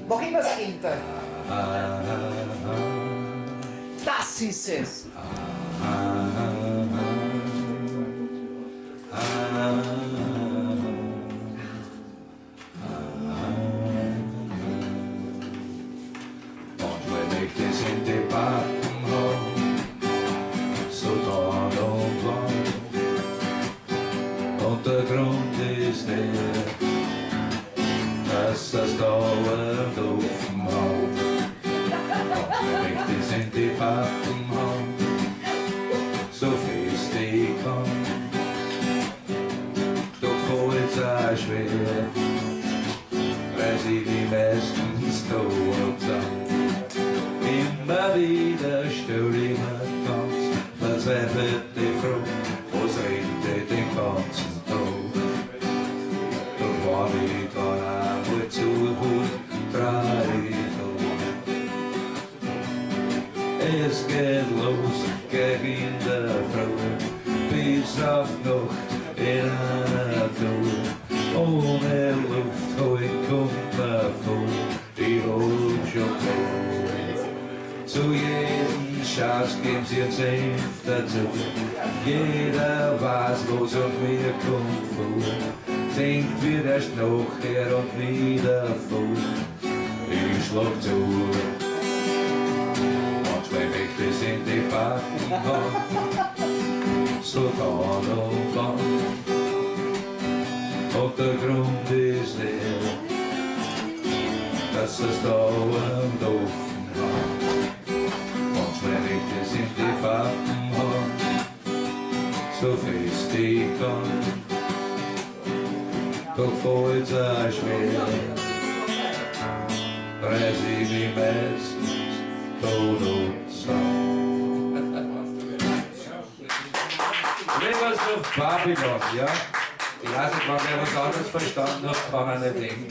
Mach immer das Gegenteil. Das ist es. Manchmal möchte ich in die Backen haben, so dran und lang. Und der Grund ist der, dass das dauernd offen hat. Manchmal möchte ich in die Backen haben, so fest ich kann. Doch fällt's auch schwer, weil sie die meistens da sind. Immer wieder stell ich mir ganz verzweifelte Frage, was redet den ganzen Tag? Doch wenn ich dann einmal zuhört, dreh ich um. Es geht los gegen der Frau, bis auf Nacht in einer Tour. Ohne Luft heute kommt mir vor, ich hab schon gehört. Zu jedem Schatz geben sie ein Senf dazu. Jeder weiß, was auf mir kommt vor. Denkt wird erst nachher und wieder vor. Ich schlag zu. Manchmal möchte ich in die Backen haben, so dann und wann. Und der Grund ist der, dass es dauernd offen hat. Manchmal möchte ich in die Backen haben, so fest ich kann. Doch fällt's auch schwer, reiß ich mich meistens tot und zusammen. Rivers of Babylon, ja? Ich weiß nicht, wenn er was anderes verstanden hat, kann er nicht denken.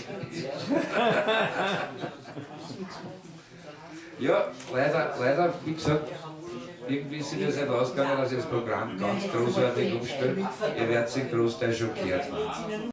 Ja, leider, wie gesagt, irgendwie ist sich das nicht ausgegangen, dass ich das Programm ganz großartig umstelle. Ihr werdet sich großteils schockiert werden.